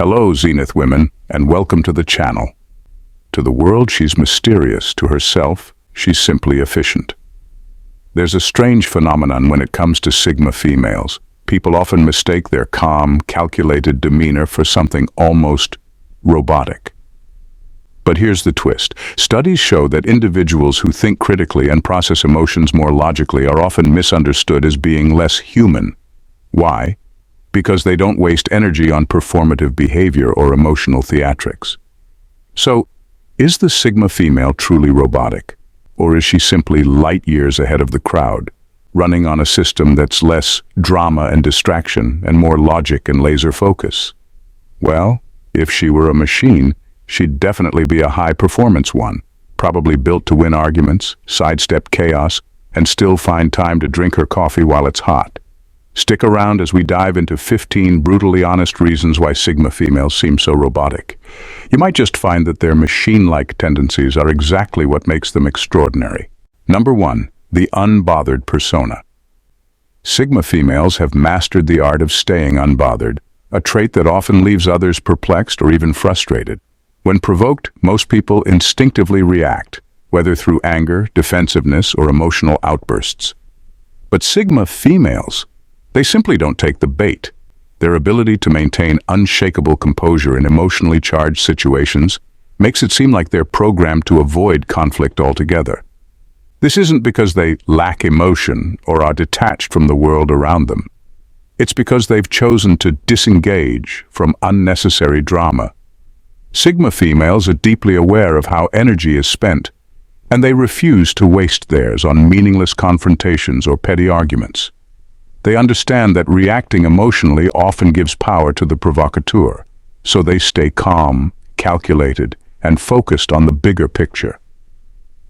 Hello, Zenith women, and welcome to the channel. To the world, she's mysterious. To herself, she's simply efficient. There's a strange phenomenon when it comes to Sigma females. People often mistake their calm, calculated demeanor for something almost robotic. But here's the twist. Studies show that individuals who think critically and process emotions more logically are often misunderstood as being less human. Why? Because they don't waste energy on performative behavior or emotional theatrics. So, is the Sigma female truly robotic? Or is she simply light years ahead of the crowd, running on a system that's less drama and distraction and more logic and laser focus? Well, if she were a machine, she'd definitely be a high-performance one, probably built to win arguments, sidestep chaos, and still find time to drink her coffee while it's hot. Stick around as we dive into 15 brutally honest reasons why Sigma females seem so robotic. You might just find that their machine-like tendencies are exactly what makes them extraordinary. Number 1. The Unbothered Persona. Sigma females have mastered the art of staying unbothered, a trait that often leaves others perplexed or even frustrated. When provoked, most people instinctively react, whether through anger, defensiveness, or emotional outbursts. But Sigma females, they simply don't take the bait. Their ability to maintain unshakable composure in emotionally charged situations makes it seem like they're programmed to avoid conflict altogether. This isn't because they lack emotion or are detached from the world around them. It's because they've chosen to disengage from unnecessary drama. Sigma females are deeply aware of how energy is spent, and they refuse to waste theirs on meaningless confrontations or petty arguments. They understand that reacting emotionally often gives power to the provocateur, so they stay calm, calculated, and focused on the bigger picture.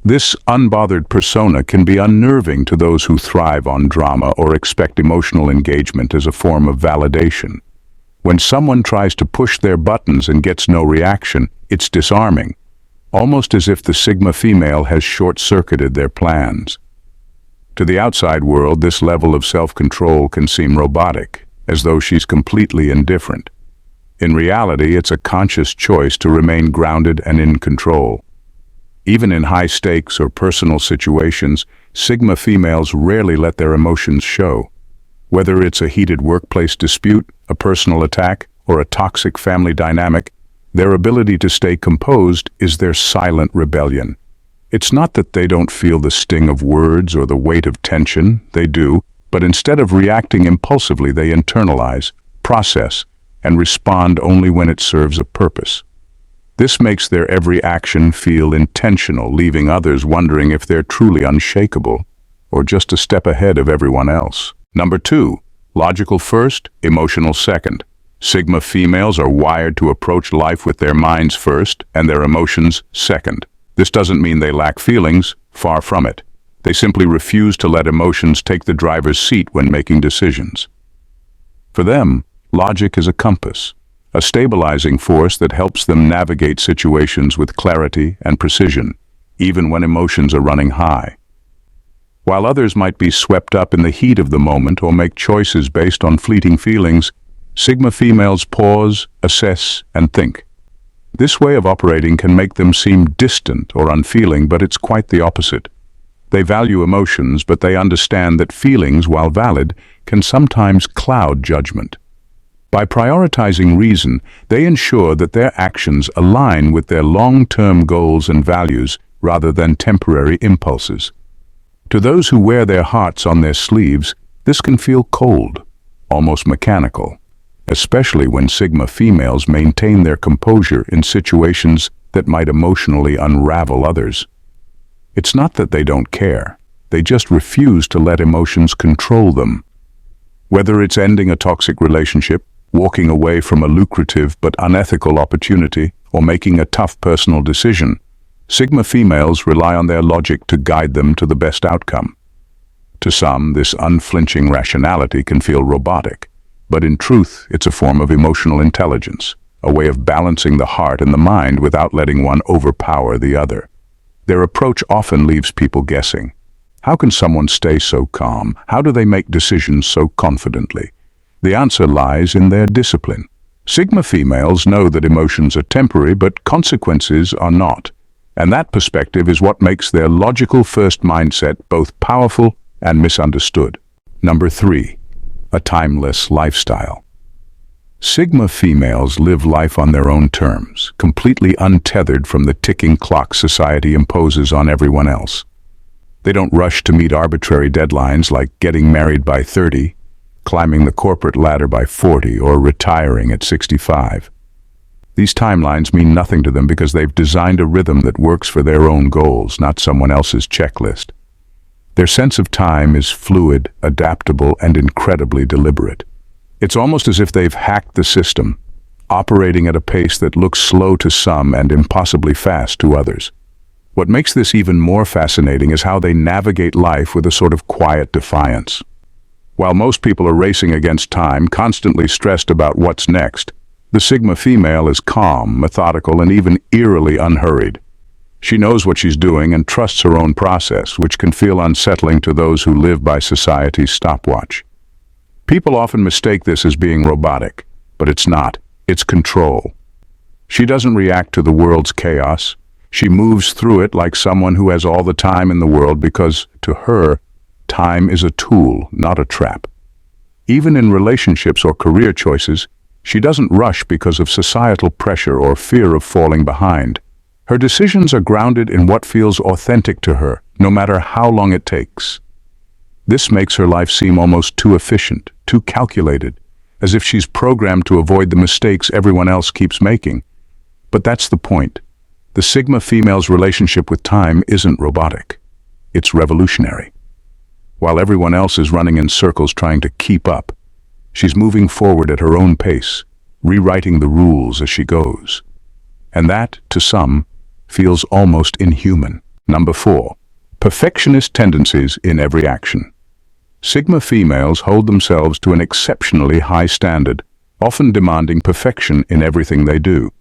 This unbothered persona can be unnerving to those who thrive on drama or expect emotional engagement as a form of validation. When someone tries to push their buttons and gets no reaction, it's disarming, almost as if the Sigma female has short-circuited their plans. To the outside world, this level of self-control can seem robotic, as though she's completely indifferent. In reality, it's a conscious choice to remain grounded and in control. Even in high-stakes or personal situations, Sigma females rarely let their emotions show. Whether it's a heated workplace dispute, a personal attack, or a toxic family dynamic, their ability to stay composed is their silent rebellion. It's not that they don't feel the sting of words or the weight of tension, they do, but instead of reacting impulsively, they internalize, process, and respond only when it serves a purpose. This makes their every action feel intentional, leaving others wondering if they're truly unshakable or just a step ahead of everyone else. Number 2. Logical first, emotional second. Sigma females are wired to approach life with their minds first and their emotions second. This doesn't mean they lack feelings, far from it. They simply refuse to let emotions take the driver's seat when making decisions. For them, logic is a compass, a stabilizing force that helps them navigate situations with clarity and precision, even when emotions are running high. While others might be swept up in the heat of the moment or make choices based on fleeting feelings, Sigma females pause, assess, and think. This way of operating can make them seem distant or unfeeling, but it's quite the opposite. They value emotions, but they understand that feelings, while valid, can sometimes cloud judgment. By prioritizing reason, they ensure that their actions align with their long-term goals and values rather than temporary impulses. To those who wear their hearts on their sleeves, this can feel cold, almost mechanical, especially when Sigma females maintain their composure in situations that might emotionally unravel others. It's not that they don't care, they just refuse to let emotions control them. Whether it's ending a toxic relationship, walking away from a lucrative but unethical opportunity, or making a tough personal decision, Sigma females rely on their logic to guide them to the best outcome. To some, this unflinching rationality can feel robotic, but in truth, it's a form of emotional intelligence, a way of balancing the heart and the mind without letting one overpower the other. Their approach often leaves people guessing. How can someone stay so calm? How do they make decisions so confidently? The answer lies in their discipline. Sigma females know that emotions are temporary, but consequences are not. And that perspective is what makes their logical first mindset both powerful and misunderstood. Number 3. A timeless lifestyle. Sigma females live life on their own terms, completely untethered from the ticking clock society imposes on everyone else. They don't rush to meet arbitrary deadlines like getting married by 30, climbing the corporate ladder by 40, or retiring at 65. These timelines mean nothing to them because they've designed a rhythm that works for their own goals, not someone else's checklist. Their sense of time is fluid, adaptable, and incredibly deliberate. It's almost as if they've hacked the system, operating at a pace that looks slow to some and impossibly fast to others. What makes this even more fascinating is how they navigate life with a sort of quiet defiance. While most people are racing against time, constantly stressed about what's next, the Sigma female is calm, methodical, and even eerily unhurried. She knows what she's doing and trusts her own process, which can feel unsettling to those who live by society's stopwatch. People often mistake this as being robotic, but it's not. It's control. She doesn't react to the world's chaos. She moves through it like someone who has all the time in the world because, to her, time is a tool, not a trap. Even in relationships or career choices, she doesn't rush because of societal pressure or fear of falling behind. Her decisions are grounded in what feels authentic to her, no matter how long it takes. This makes her life seem almost too efficient, too calculated, as if she's programmed to avoid the mistakes everyone else keeps making. But that's the point. The Sigma female's relationship with time isn't robotic. It's revolutionary. While everyone else is running in circles trying to keep up, she's moving forward at her own pace, rewriting the rules as she goes. And that, to some, feels almost inhuman. Number 4. Perfectionist tendencies in every action. Sigma females hold themselves to an exceptionally high standard, often demanding perfection in everything they do.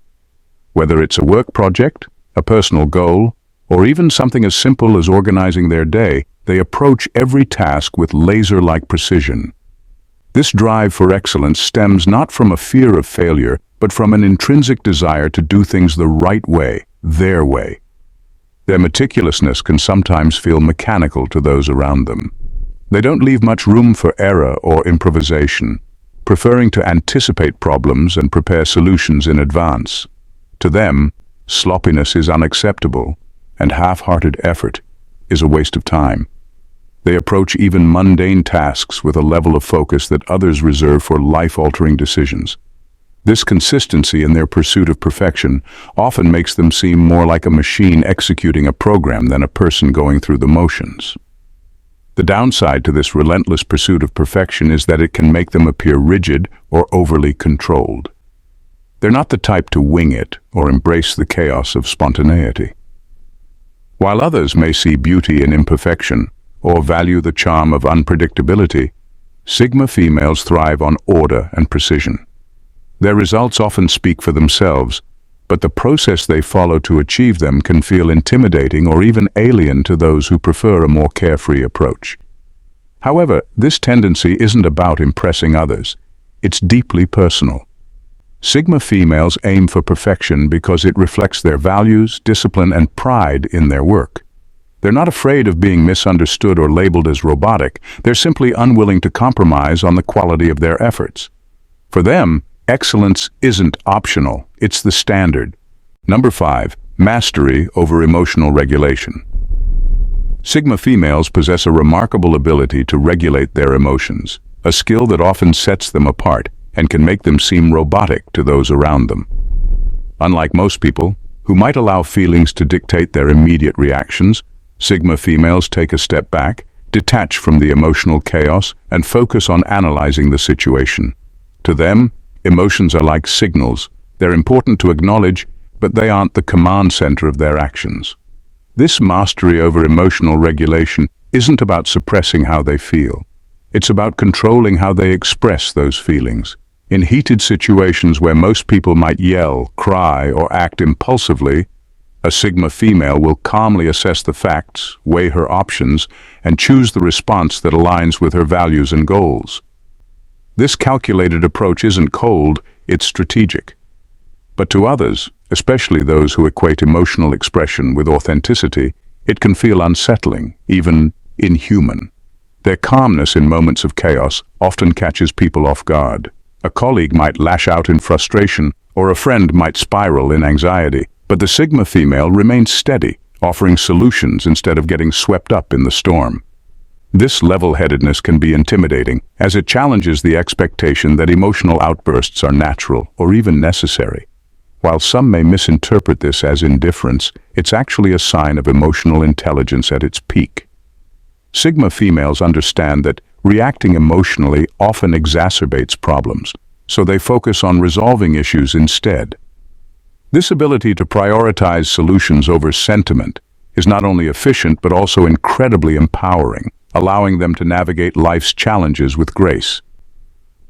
Whether it's a work project, a personal goal, or even something as simple as organizing their day, they approach every task with laser-like precision. This drive for excellence stems not from a fear of failure, but from an intrinsic desire to do things the right way, their way. Their meticulousness can sometimes feel mechanical to those around them. They don't leave much room for error or improvisation, preferring to anticipate problems and prepare solutions in advance. To them, sloppiness is unacceptable, and half-hearted effort is a waste of time. They approach even mundane tasks with a level of focus that others reserve for life-altering decisions. This consistency in their pursuit of perfection often makes them seem more like a machine executing a program than a person going through the motions. The downside to this relentless pursuit of perfection is that it can make them appear rigid or overly controlled. They're not the type to wing it or embrace the chaos of spontaneity. While others may see beauty in imperfection or value the charm of unpredictability, Sigma females thrive on order and precision. Their results often speak for themselves, but the process they follow to achieve them can feel intimidating or even alien to those who prefer a more carefree approach. However, this tendency isn't about impressing others. It's deeply personal. Sigma females aim for perfection because it reflects their values, discipline, and pride in their work. They're not afraid of being misunderstood or labeled as robotic. They're simply unwilling to compromise on the quality of their efforts. For them, excellence isn't optional, it's the standard. Number 5. Mastery over emotional regulation. Sigma females possess a remarkable ability to regulate their emotions, a skill that often sets them apart and can make them seem robotic to those around them. Unlike most people, who might allow feelings to dictate their immediate reactions, Sigma females take a step back, detach from the emotional chaos, and focus on analyzing the situation. To them, emotions are like signals. They're important to acknowledge, but they aren't the command center of their actions. This mastery over emotional regulation isn't about suppressing how they feel. It's about controlling how they express those feelings. In heated situations where most people might yell, cry, or act impulsively, a Sigma female will calmly assess the facts, weigh her options, and choose the response that aligns with her values and goals. This calculated approach isn't cold, it's strategic. But to others, especially those who equate emotional expression with authenticity, it can feel unsettling, even inhuman. Their calmness in moments of chaos often catches people off guard. A colleague might lash out in frustration, or a friend might spiral in anxiety, but the Sigma female remains steady, offering solutions instead of getting swept up in the storm. This level-headedness can be intimidating, as it challenges the expectation that emotional outbursts are natural or even necessary. While some may misinterpret this as indifference, it's actually a sign of emotional intelligence at its peak. Sigma females understand that reacting emotionally often exacerbates problems, so they focus on resolving issues instead. This ability to prioritize solutions over sentiment is not only efficient but also incredibly empowering, allowing them to navigate life's challenges with grace.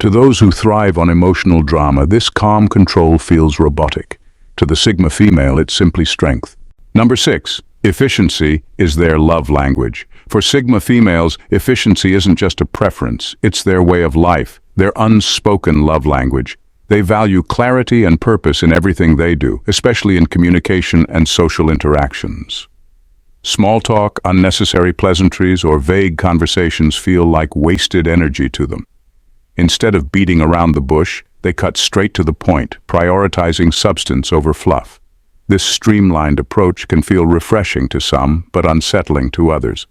To those who thrive on emotional drama, this calm control feels robotic. To the Sigma female, it's simply strength. Number 6. Efficiency is their love language. For Sigma females, efficiency isn't just a preference, it's their way of life, their unspoken love language. They value clarity and purpose in everything they do, especially in communication and social interactions. Small talk, unnecessary pleasantries, or vague conversations feel like wasted energy to them. Instead of beating around the bush, they cut straight to the point, prioritizing substance over fluff. This streamlined approach can feel refreshing to some, but unsettling to others.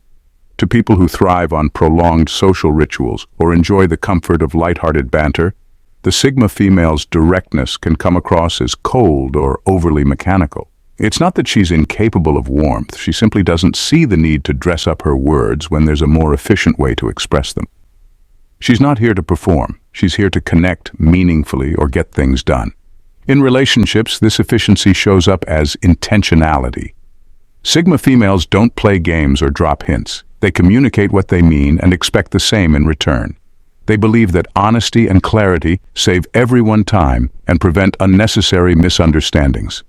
To people who thrive on prolonged social rituals or enjoy the comfort of lighthearted banter, the Sigma female's directness can come across as cold or overly mechanical. It's not that she's incapable of warmth, she simply doesn't see the need to dress up her words when there's a more efficient way to express them. She's not here to perform, she's here to connect meaningfully or get things done. In relationships, this efficiency shows up as intentionality. Sigma females don't play games or drop hints. They communicate what they mean and expect the same in return. They believe that honesty and clarity save everyone time and prevent unnecessary misunderstandings.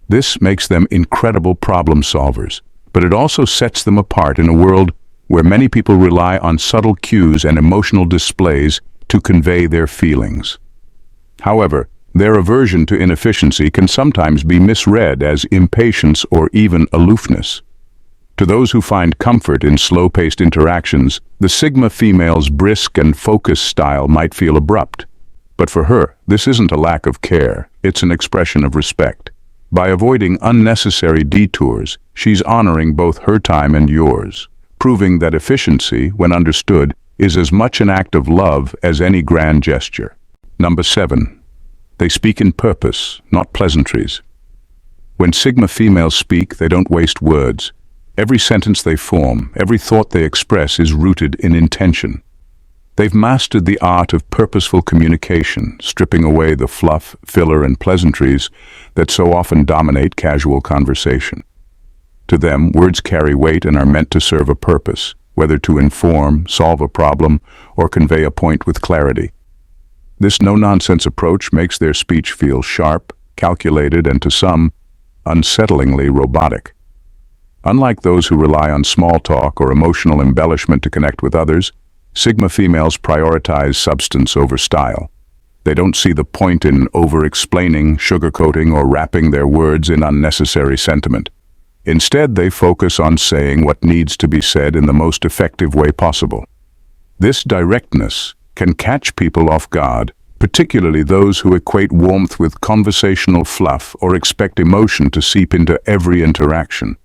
This makes them incredible problem solvers, but it also sets them apart in a world where many people rely on subtle cues and emotional displays to convey their feelings. However, their aversion to inefficiency can sometimes be misread as impatience or even aloofness. To those who find comfort in slow-paced interactions, the Sigma female's brisk and focused style might feel abrupt. But for her, this isn't a lack of care, it's an expression of respect. By avoiding unnecessary detours, she's honoring both her time and yours, proving that efficiency, when understood, is as much an act of love as any grand gesture. Number 7. They speak in purpose, not pleasantries. When Sigma females speak, they don't waste words. Every sentence they form, every thought they express is rooted in intention. They've mastered the art of purposeful communication, stripping away the fluff, filler, and pleasantries that so often dominate casual conversation. To them, words carry weight and are meant to serve a purpose, whether to inform, solve a problem, or convey a point with clarity. This no-nonsense approach makes their speech feel sharp, calculated, and to some, unsettlingly robotic. Unlike those who rely on small talk or emotional embellishment to connect with others, Sigma females prioritize substance over style. They don't see the point in over-explaining, sugarcoating, or wrapping their words in unnecessary sentiment. Instead, they focus on saying what needs to be said in the most effective way possible. This directness can catch people off guard, particularly those who equate warmth with conversational fluff or expect emotion to seep into every interaction.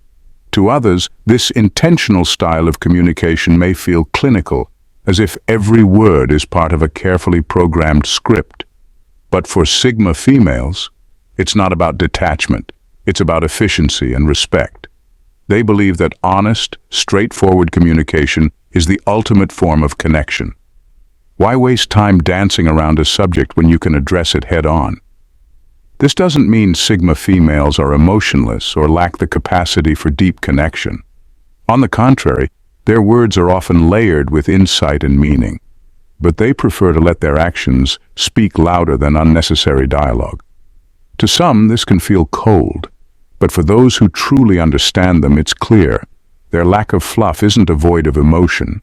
To others, this intentional style of communication may feel clinical, as if every word is part of a carefully programmed script. But for Sigma females, it's not about detachment, it's about efficiency and respect. They believe that honest, straightforward communication is the ultimate form of connection. Why waste time dancing around a subject when you can address it head-on? This doesn't mean Sigma females are emotionless or lack the capacity for deep connection. On the contrary, their words are often layered with insight and meaning, but they prefer to let their actions speak louder than unnecessary dialogue. To some, this can feel cold, but for those who truly understand them, it's clear. Their lack of fluff isn't devoid of emotion,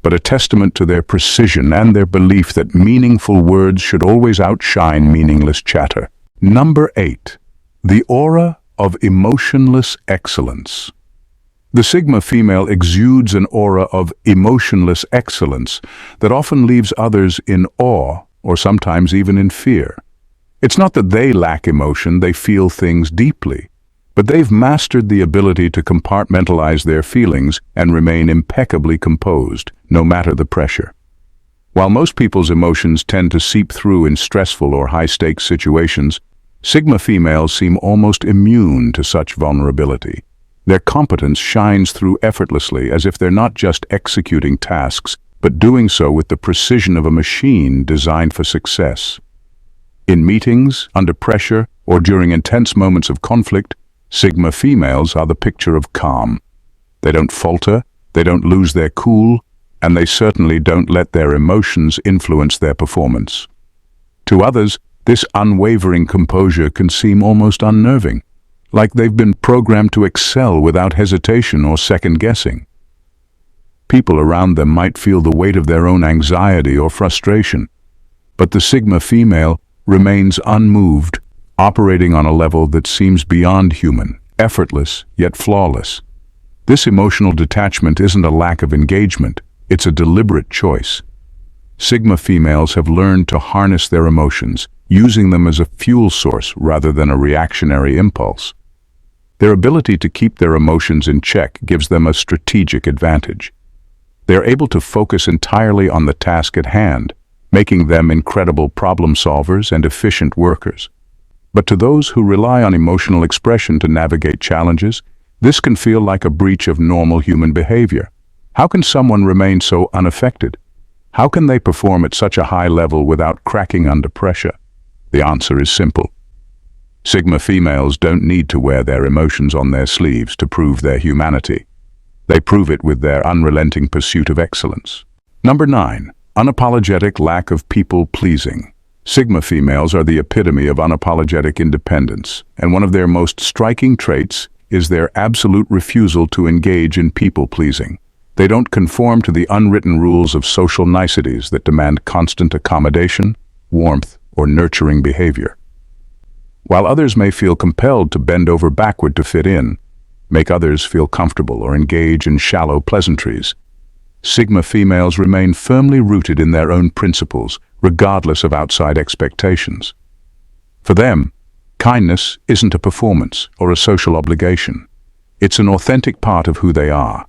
but a testament to their precision and their belief that meaningful words should always outshine meaningless chatter. Number 8. The aura of emotionless excellence. The Sigma female exudes an aura of emotionless excellence that often leaves others in awe or sometimes even in fear. It's not that they lack emotion, they feel things deeply, but they've mastered the ability to compartmentalize their feelings and remain impeccably composed, no matter the pressure. While most people's emotions tend to seep through in stressful or high-stakes situations, Sigma females seem almost immune to such vulnerability. Their competence shines through effortlessly, as if they're not just executing tasks, but doing so with the precision of a machine designed for success. In meetings, under pressure, or during intense moments of conflict, Sigma females are the picture of calm. They don't falter, they don't lose their cool, and they certainly don't let their emotions influence their performance. To others, this unwavering composure can seem almost unnerving, like they've been programmed to excel without hesitation or second-guessing. People around them might feel the weight of their own anxiety or frustration, but the Sigma female remains unmoved, operating on a level that seems beyond human, effortless yet flawless. This emotional detachment isn't a lack of engagement, it's a deliberate choice. Sigma females have learned to harness their emotions, using them as a fuel source rather than a reactionary impulse. Their ability to keep their emotions in check gives them a strategic advantage. They are able to focus entirely on the task at hand, making them incredible problem solvers and efficient workers. But to those who rely on emotional expression to navigate challenges, this can feel like a breach of normal human behavior. How can someone remain so unaffected? How can they perform at such a high level without cracking under pressure? The answer is simple. Sigma females don't need to wear their emotions on their sleeves to prove their humanity. They prove it with their unrelenting pursuit of excellence. Number 9. Unapologetic lack of people-pleasing. Sigma females are the epitome of unapologetic independence, and one of their most striking traits is their absolute refusal to engage in people-pleasing. They don't conform to the unwritten rules of social niceties that demand constant accommodation, warmth, or nurturing behavior. While others may feel compelled to bend over backward to fit in, make others feel comfortable, or engage in shallow pleasantries, Sigma females remain firmly rooted in their own principles, regardless of outside expectations. For them, kindness isn't a performance or a social obligation. It's an authentic part of who they are,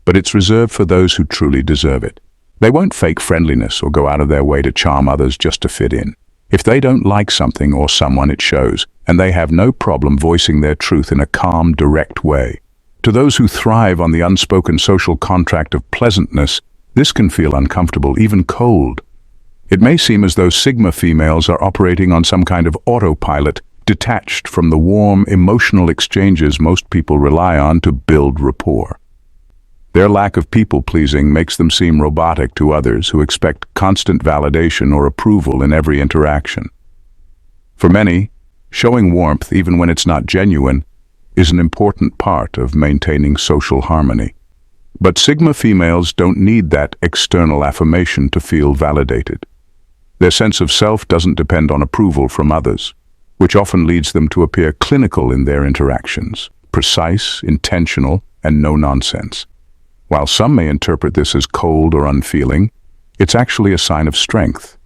but it's reserved for those who truly deserve it. They won't fake friendliness or go out of their way to charm others just to fit in. If they don't like something or someone, it shows, and they have no problem voicing their truth in a calm, direct way. To those who thrive on the unspoken social contract of pleasantness, this can feel uncomfortable, even cold. It may seem as though Sigma females are operating on some kind of autopilot, detached from the warm, emotional exchanges most people rely on to build rapport. Their lack of people-pleasing makes them seem robotic to others who expect constant validation or approval in every interaction. For many, showing warmth, even when it's not genuine, is an important part of maintaining social harmony. But Sigma females don't need that external affirmation to feel validated. Their sense of self doesn't depend on approval from others, which often leads them to appear clinical in their interactions, precise, intentional, and no-nonsense. While some may interpret this as cold or unfeeling, it's actually a sign of strength.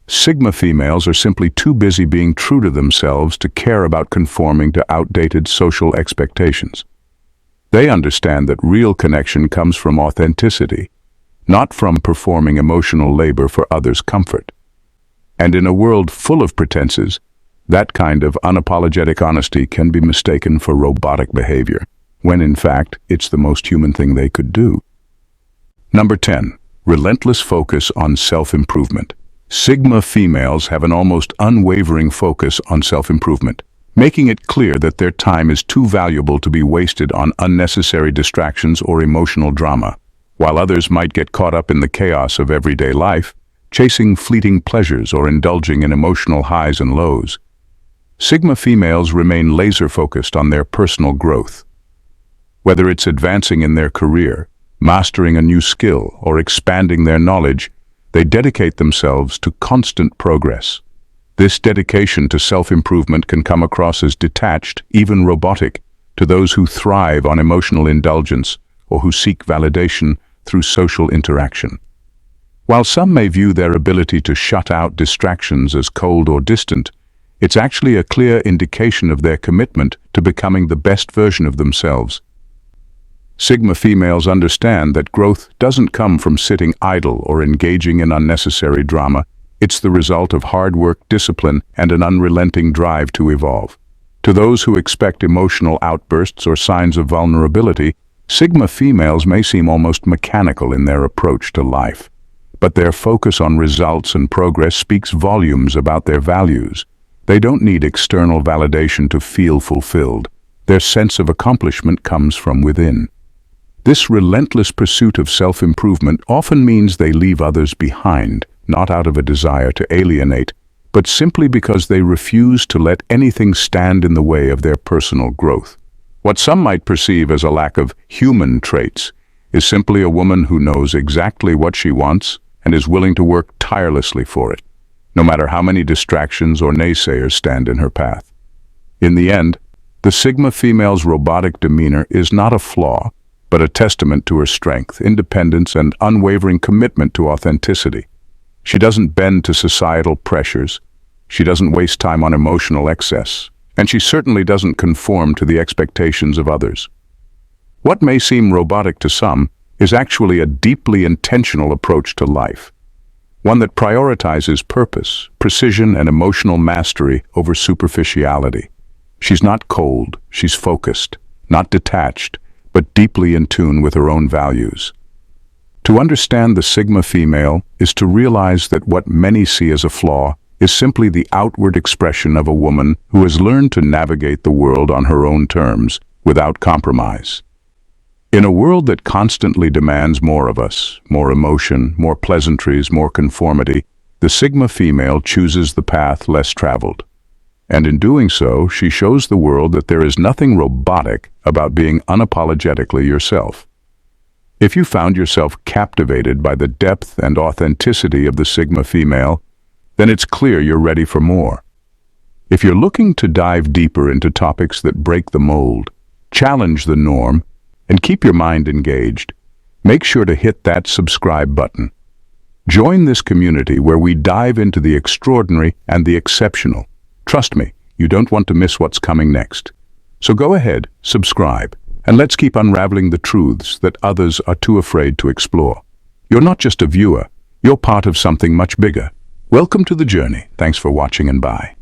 Sigma females are simply too busy being true to themselves to care about conforming to outdated social expectations. They understand that real connection comes from authenticity, not from performing emotional labor for others' comfort. And in a world full of pretenses, that kind of unapologetic honesty can be mistaken for robotic behavior, when in fact it's the most human thing they could do. Number 10. Relentless focus on self-improvement. Sigma females have an almost unwavering focus on self-improvement, making it clear that their time is too valuable to be wasted on unnecessary distractions or emotional drama. While others might get caught up in the chaos of everyday life, chasing fleeting pleasures or indulging in emotional highs and lows, Sigma females remain laser-focused on their personal growth. Whether it's advancing in their career, mastering a new skill, or expanding their knowledge, they dedicate themselves to constant progress. This dedication to self-improvement can come across as detached, even robotic, to those who thrive on emotional indulgence or who seek validation through social interaction. While some may view their ability to shut out distractions as cold or distant, it's actually a clear indication of their commitment to becoming the best version of themselves. Sigma females understand that growth doesn't come from sitting idle or engaging in unnecessary drama. It's the result of hard work, discipline, and an unrelenting drive to evolve. To those who expect emotional outbursts or signs of vulnerability, Sigma females may seem almost mechanical in their approach to life. But their focus on results and progress speaks volumes about their values. They don't need external validation to feel fulfilled. Their sense of accomplishment comes from within. This relentless pursuit of self-improvement often means they leave others behind, not out of a desire to alienate, but simply because they refuse to let anything stand in the way of their personal growth. What some might perceive as a lack of human traits is simply a woman who knows exactly what she wants and is willing to work tirelessly for it, no matter how many distractions or naysayers stand in her path. In the end, the Sigma female's robotic demeanor is not a flaw, but a testament to her strength, independence, and unwavering commitment to authenticity. She doesn't bend to societal pressures, she doesn't waste time on emotional excess, and she certainly doesn't conform to the expectations of others. What may seem robotic to some is actually a deeply intentional approach to life, one that prioritizes purpose, precision, and emotional mastery over superficiality. She's not cold, she's focused, not detached, but deeply in tune with her own values. To understand the Sigma female is to realize that what many see as a flaw is simply the outward expression of a woman who has learned to navigate the world on her own terms, without compromise. In a world that constantly demands more of us, more emotion, more pleasantries, more conformity, the Sigma female chooses the path less traveled. And in doing so, she shows the world that there is nothing robotic about being unapologetically yourself. If you found yourself captivated by the depth and authenticity of the Sigma female, then it's clear you're ready for more. If you're looking to dive deeper into topics that break the mold, challenge the norm, and keep your mind engaged, make sure to hit that subscribe button. Join this community where we dive into the extraordinary and the exceptional. Trust me, you don't want to miss what's coming next. So go ahead, subscribe, and let's keep unraveling the truths that others are too afraid to explore. You're not just a viewer, you're part of something much bigger. Welcome to the journey. Thanks for watching and bye.